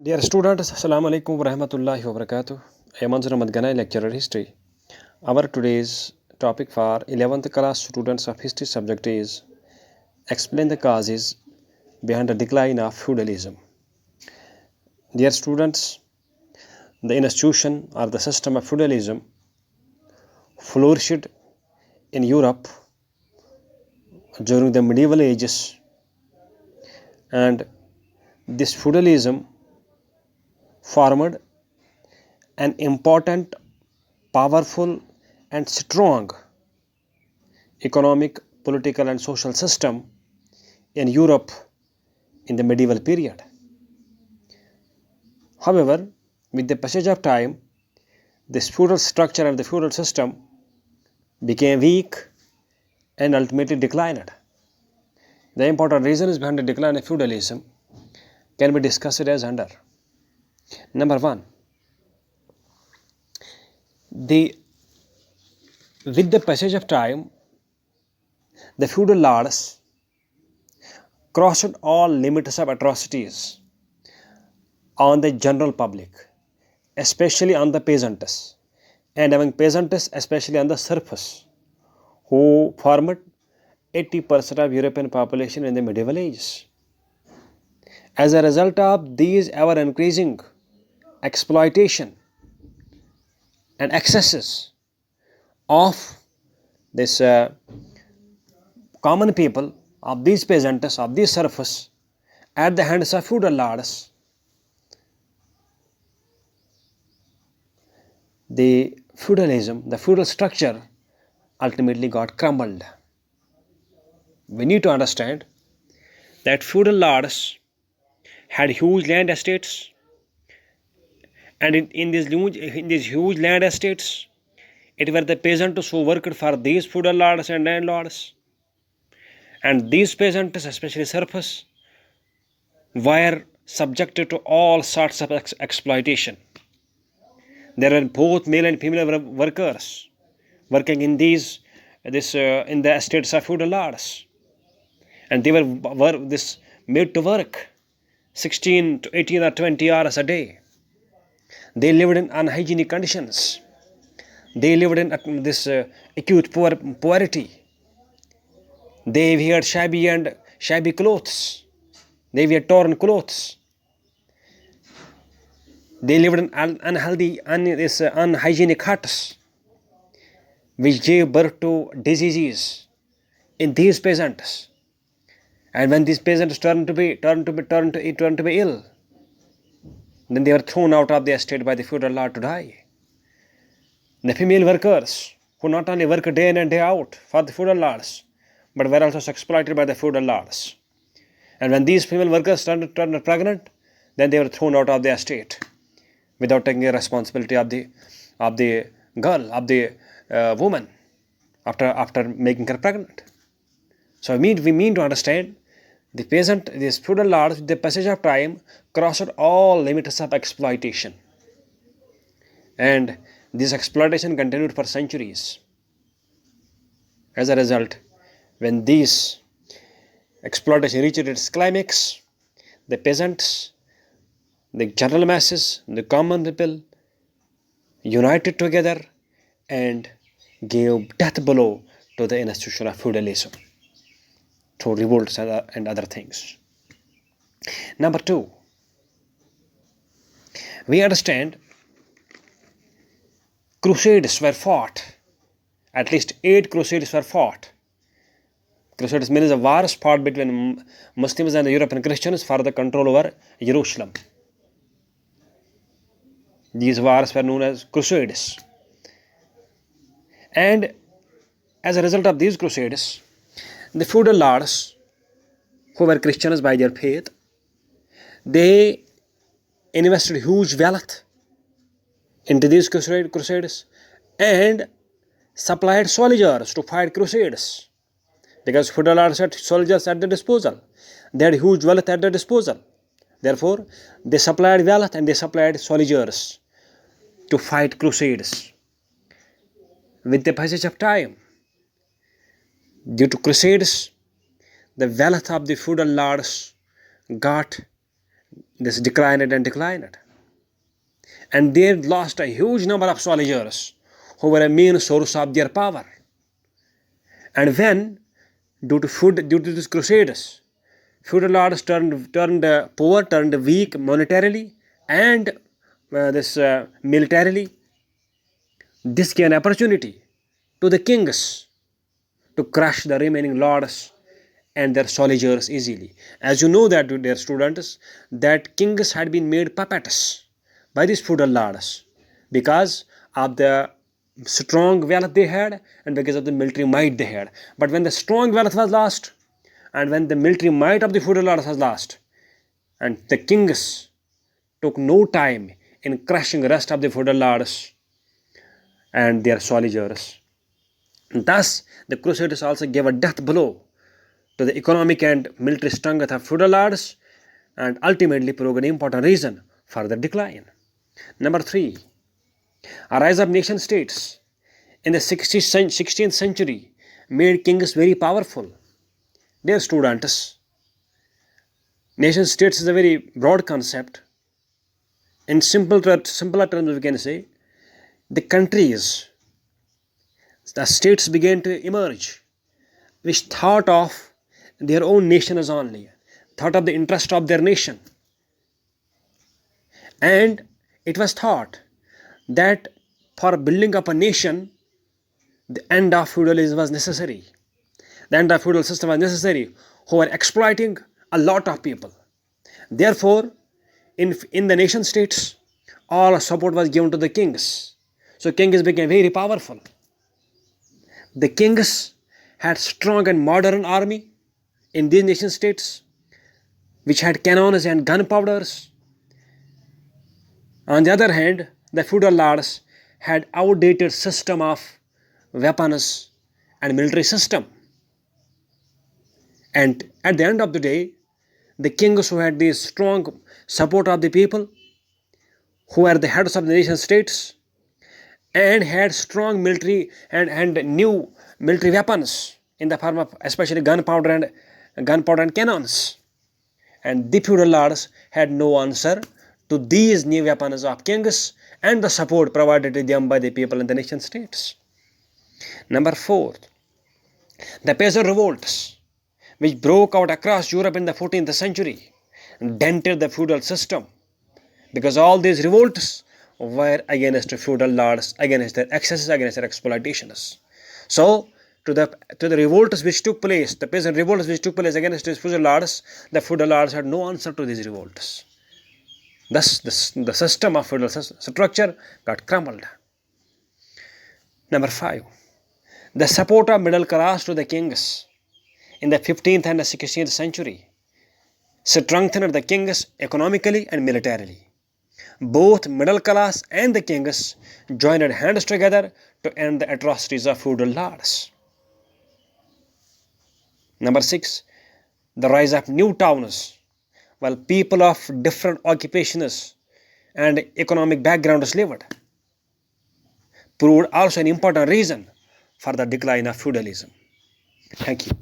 Dear students, Assalamu alaikum wa rahmatullahi wa barakatuh. I am Manzur Ahmad Ganai, lecturer history. Our today's topic for 11th class students of history subject is explain the causes behind the decline of feudalism. Dear students, the institution or the system of feudalism flourished in Europe during the medieval ages, and this feudalism formed an important, powerful and strong economic, political and social system in Europe in the medieval period. However, with the passage of time, this feudal structure and the feudal system became weak and ultimately declined. The important reasons behind the decline of feudalism can be discussed as under. Number 1. With the passage of time, the feudal lords crossed all limits of atrocities on the general public, especially on the peasants, and among peasants, especially on the serfs, who formed 80% of European population in the medieval ages. As a result of these ever-increasing exploitation and excesses of this common people, of these peasants, of these serfs, at the hands of feudal lords, the feudal structure ultimately got crumbled. We need to understand that feudal lords had huge land estates, and in these huge land estates, it were the peasants who worked for these feudal lords and landlords. And these peasants, especially serfs, were subjected to all sorts of exploitation. There were both male and female workers working in in the estates of feudal lords, and they were made to work 16 to 18 or 20 hours a day. They lived in unhygienic conditions. They lived in acute poverty. They wear shabby clothes. They wear torn clothes. They lived in unhygienic huts, which gave birth to diseases in these peasants. And when these peasants turned to be ill, then they were thrown out of the estate by the feudal lord to die. The female workers, who not only worked day in and day out for the feudal lords, but were also exploited by the feudal lords. And when these female workers turned pregnant, then they were thrown out of the estate without taking the responsibility of the woman after making her pregnant. So we mean to understand these feudal lords, with the passage of time, crossed all limits of exploitation, and this exploitation continued for centuries. As a result, when this exploitation reached its climax, the peasants, the general masses, the common people united together and gave death blow to the institution of feudalism through revolts and other things. Number 2, we understand crusades were fought. At least 8 crusades were fought. Crusades means a wars fought between Muslims and the European Christians for the control over Jerusalem. These wars were known as crusades. And as a result of these crusades, the feudal lords, who were Christians by their faith, they invested huge wealth into these crusades and supplied soldiers to fight crusades, because feudal lords had soldiers at their disposal. They had huge wealth at their disposal. Therefore, they supplied wealth and they supplied soldiers to fight crusades. With the passage of time, due to crusades, the wealth of the feudal lords got this declined and declined. And they lost a huge number of soldiers who were a main source of their power. And when, due to these crusades, feudal lords turned poor, turned weak monetarily and militarily, this gave an opportunity to the kings to crush the remaining lords and their soldiers easily. As you know that, dear students, that kings had been made puppets by these feudal lords because of the strong wealth they had and because of the military might they had. But when the strong wealth was lost and when the military might of the feudal lords was lost, and the kings took no time in crushing the rest of the feudal lords and their soldiers. Thus, the Crusaders also gave a death blow to the economic and military strength of feudal lords and ultimately proved an important reason for their decline. Number 3. A rise of nation states in the 16th century made kings very powerful. Dear students, nation states is a very broad concept. In simpler terms, we can say the countries, the states began to emerge which thought of their own nation as only, thought of the interest of their nation. And it was thought that for building up a nation, the end of feudalism was necessary. The end of feudal system was necessary, who were exploiting a lot of people. Therefore, in the nation states, all support was given to the kings. So kings became very powerful. The kings had strong and modern army in these nation states, which had cannons and gunpowders. On the other hand, the feudal lords had outdated system of weapons and military system. And at the end of the day, the kings who had the strong support of the people, who were the heads of the nation states, and had strong military and new military weapons in the form of especially gunpowder and cannons. And the feudal lords had no answer to these new weapons of kings and the support provided to them by the people in the nation states. Number 4. The peasant revolts, which broke out across Europe in the 14th century, dented the feudal system because all these revolts were against feudal lords, against their excesses, against their exploitations. So, to the revolts which took place, the peasant revolts which took place against these feudal lords, the feudal lords had no answer to these revolts. Thus, the system of feudal structure got crumbled. Number 5. The support of middle class to the kings in the 15th and the 16th century strengthened the kings economically and militarily. Both middle class and the kings joined hands together to end the atrocities of feudal lords. Number 6. The rise of new towns, while people of different occupations and economic backgrounds lived, proved also an important reason for the decline of feudalism. Thank you.